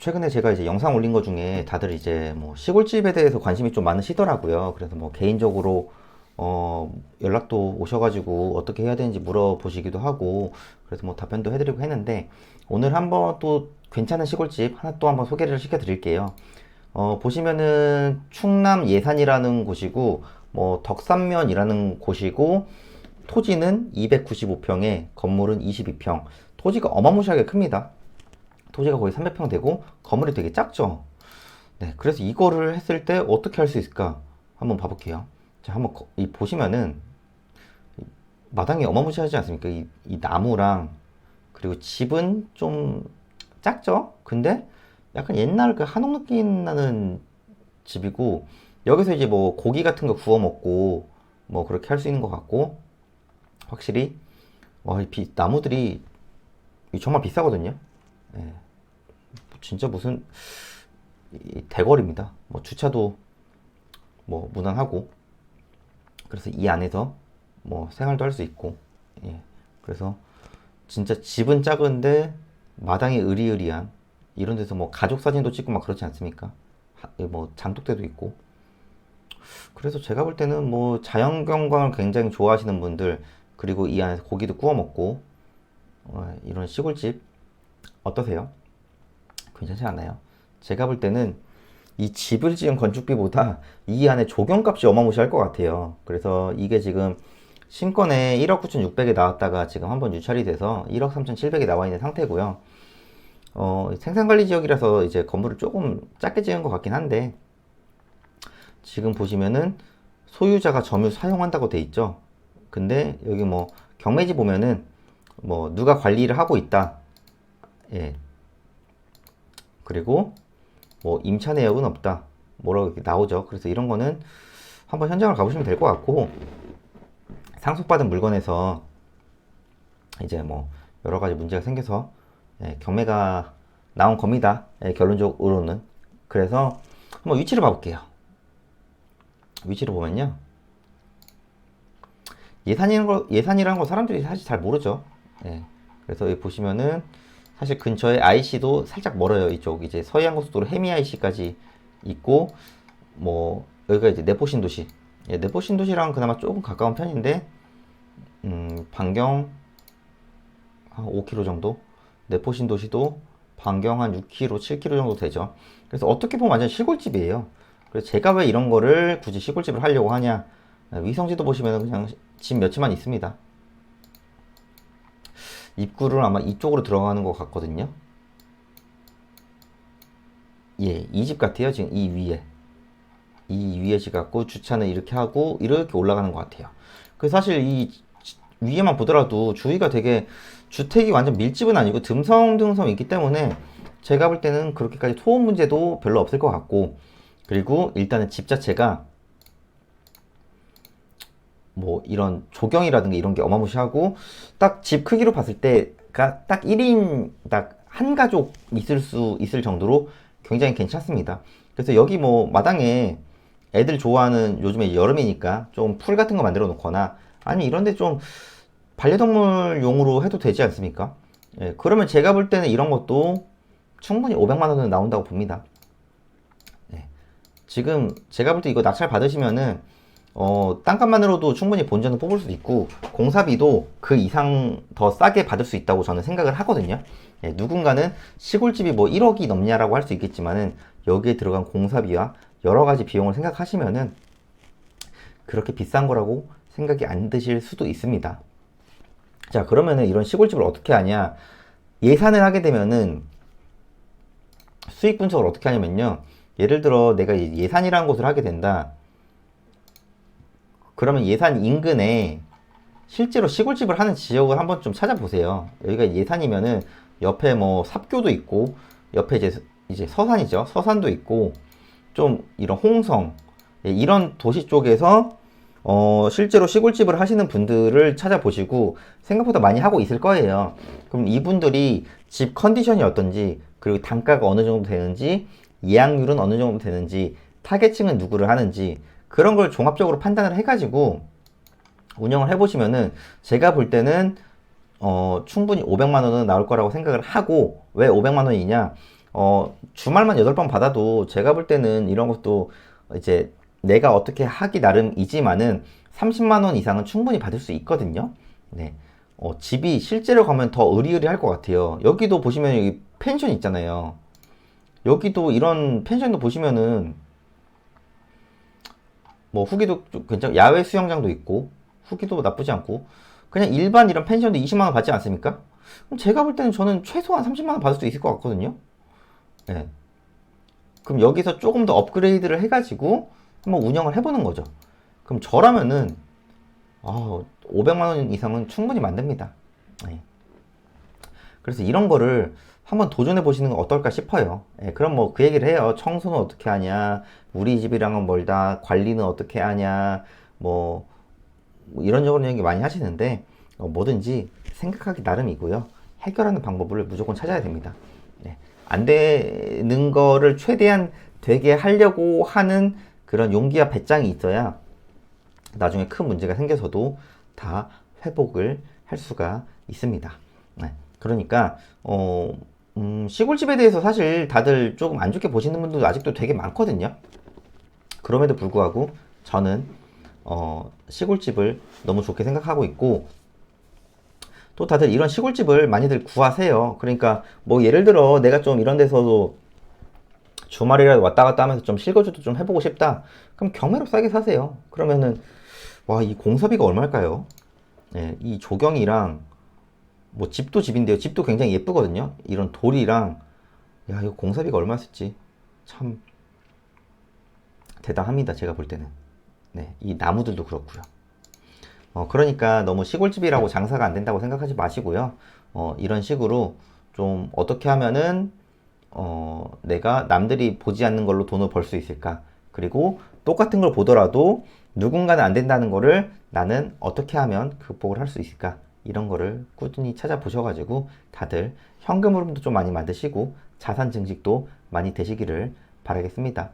최근에 제가 이제 영상 올린 것 중에 다들 이제 뭐 시골집에 대해서 관심이 좀 많으시더라고요. 그래서 뭐 개인적으로 연락도 오셔가지고 어떻게 해야 되는지 물어보시기도 하고, 그래서 뭐 답변도 해드리고 했는데, 오늘 한번 또 괜찮은 시골집 하나 또 한번 소개를 시켜드릴게요. 보시면은 충남 예산이라는 곳이고, 뭐 덕산면이라는 곳이고, 토지는 295평에 건물은 22평. 토지가 어마무시하게 큽니다. 토지가 거의 300평 되고 건물이 되게 작죠. 네, 그래서 이거를 했을 때 어떻게 할 수 있을까 한번 봐볼게요. 자, 한번 보시면은 마당이 어마무시하지 않습니까? 이 나무랑, 그리고 집은 좀 작죠? 근데 약간 옛날 그 한옥 느낌 나는 집이고, 여기서 이제 뭐 고기 같은 거 구워 먹고 뭐 그렇게 할 수 있는 것 같고, 확실히 와, 나무들이 정말 비싸거든요. 예, 진짜 무슨 대거리입니다. 뭐 주차도 뭐 무난하고, 그래서 이 안에서 뭐 생활도 할 수 있고, 예. 그래서 진짜 집은 작은데 마당이 으리으리한 이런 데서 뭐 가족 사진도 찍고 막 그렇지 않습니까? 뭐 장독대도 있고. 그래서 제가 볼 때는 뭐 자연 경관을 굉장히 좋아하시는 분들, 그리고 이 안에서 고기도 구워 먹고, 이런 시골집 어떠세요? 괜찮지 않나요? 제가 볼 때는 이 집을 지은 건축비보다 이 안에 조경값이 어마무시할 것 같아요. 그래서 이게 지금 신권에 1억 9,600에 나왔다가 지금 한번 유찰이 돼서 1억 3,700에 나와 있는 상태고요. 생산관리 지역이라서 이제 건물을 조금 작게 지은 것 같긴 한데, 지금 보시면은 소유자가 점유 사용한다고 돼 있죠. 근데 여기 뭐 경매지 보면은 뭐 누가 관리를 하고 있다. 예. 그리고 뭐 임차 내역은 없다. 뭐라고 이렇게 나오죠. 그래서 이런 거는 한번 현장을 가보시면 될 것 같고, 상속받은 물건에서 이제 뭐 여러 가지 문제가 생겨서 경매가 나온 겁니다. 결론적으로는. 그래서 한번 위치를 봐볼게요. 위치를 보면요, 예산이라는 거 사람들이 사실 잘 모르죠. 예. 그래서 여기 보시면은 사실 근처에 IC도 살짝 멀어요. 이쪽 이제 서해안고속도로 해미 IC까지 있고, 뭐 여기가 이제 내포신도시. 예, 내포신도시랑 그나마 조금 가까운 편인데, 반경 한 5km 정도, 내포신도시도 반경 한 6km, 7km 정도 되죠. 그래서 어떻게 보면 완전 시골집이에요. 그래서 제가 왜 이런 거를 굳이 시골집을 하려고 하냐, 위성지도 보시면 그냥 집 몇 채만 있습니다. 입구를 아마 이쪽으로 들어가는 것 같거든요. 예, 이 집 같아요. 지금 이 위에 집 같고, 주차는 이렇게 하고 이렇게 올라가는 것 같아요. 그래서 사실 이 위에만 보더라도 주위가 되게, 주택이 완전 밀집은 아니고 듬성듬성 있기 때문에 제가 볼 때는 그렇게까지 소음 문제도 별로 없을 것 같고, 그리고 일단은 집 자체가 뭐 이런 조경이라든가 이런 게 어마무시하고, 딱 집 크기로 봤을 때가 딱 1인 딱 한 가족 있을 정도로 굉장히 괜찮습니다. 그래서 여기 뭐 마당에 애들 좋아하는, 요즘에 여름이니까 좀 풀 같은 거 만들어 놓거나, 아니 이런데 좀 반려동물용으로 해도 되지 않습니까? 예, 그러면 제가 볼 때는 이런 것도 충분히 500만 원은 나온다고 봅니다. 예, 지금 제가 볼 때 이거 낙찰 받으시면은 땅값만으로도 충분히 본전을 뽑을 수도 있고, 공사비도 그 이상 더 싸게 받을 수 있다고 저는 생각을 하거든요. 예, 누군가는 시골집이 뭐 1억이 넘냐라고 할 수 있겠지만은, 여기에 들어간 공사비와 여러 가지 비용을 생각하시면은 그렇게 비싼 거라고 생각이 안 드실 수도 있습니다. 자, 그러면은 이런 시골집을 어떻게 하냐? 예산을 하게 되면은 수익 분석을 어떻게 하냐면요, 예를 들어 내가 예산이라는 곳을 하게 된다. 그러면 예산 인근에 실제로 시골집을 하는 지역을 한번 좀 찾아보세요. 여기가 예산이면은 옆에 뭐 삽교도 있고, 옆에 이제 서산이죠. 서산도 있고, 좀 이런 홍성, 이런 도시 쪽에서 실제로 시골집을 하시는 분들을 찾아보시고, 생각보다 많이 하고 있을 거예요. 그럼 이분들이 집 컨디션이 어떤지, 그리고 단가가 어느 정도 되는지, 예약률은 어느 정도 되는지, 타겟층은 누구를 하는지, 그런 걸 종합적으로 판단을 해가지고 운영을 해보시면은, 제가 볼 때는 충분히 500만 원은 나올 거라고 생각을 하고, 왜 500만 원이냐? 주말만 8번 받아도 제가 볼 때는 이런 것도 이제 내가 어떻게 하기 나름이지만은 30만 원 이상은 충분히 받을 수 있거든요. 네. 집이 실제로 가면 더 의리의리할 것 같아요. 여기도 보시면 여기 펜션 있잖아요. 여기도 이런 펜션도 보시면은 뭐 후기도 좀 괜찮, 야외 수영장도 있고 후기도 나쁘지 않고 그냥 일반 이런 펜션도 20만 원 받지 않습니까? 그럼 제가 볼 때는 저는 최소한 30만 원 받을 수 있을 것 같거든요. 네. 그럼 여기서 조금 더 업그레이드를 해가지고 한번 운영을 해보는 거죠. 그럼 저라면은 500만 원 이상은 충분히 만듭니다. 네. 그래서 이런 거를 한번 도전해 보시는 건 어떨까 싶어요. 예, 그럼 뭐 그 얘기를 해요. 청소는 어떻게 하냐, 우리 집이랑은 멀다, 관리는 어떻게 하냐, 뭐 이런저런 얘기 많이 하시는데 뭐든지 생각하기 나름이고요. 해결하는 방법을 무조건 찾아야 됩니다. 네. 안 되는 거를 최대한 되게 하려고 하는 그런 용기와 배짱이 있어야 나중에 큰 문제가 생겨서도 다 회복을 할 수가 있습니다. 네. 그러니까 시골집에 대해서 사실 다들 조금 안 좋게 보시는 분들도 아직도 되게 많거든요. 그럼에도 불구하고 저는 시골집을 너무 좋게 생각하고 있고, 또 다들 이런 시골집을 많이들 구하세요. 그러니까 뭐 예를 들어 내가 좀 이런 데서도 주말이라도 왔다 갔다 하면서 좀 실거주도 좀 해보고 싶다. 그럼 경매로 싸게 사세요. 그러면은 와, 이 공사비가 얼마일까요? 네, 이 조경이랑 뭐 집도 집인데요. 집도 굉장히 예쁘거든요. 이런 돌이랑 야, 이거 공사비가 얼마 썼지? 참 대단합니다. 제가 볼 때는. 네, 이 나무들도 그렇고요. 그러니까 너무 시골집이라고 장사가 안 된다고 생각하지 마시고요. 이런 식으로 좀 어떻게 하면은 내가 남들이 보지 않는 걸로 돈을 벌 수 있을까? 그리고 똑같은 걸 보더라도 누군가는 안 된다는 거를 나는 어떻게 하면 극복을 할 수 있을까? 이런 거를 꾸준히 찾아보셔가지고 다들 현금 흐름도 좀 많이 만드시고 자산 증식도 많이 되시기를 바라겠습니다.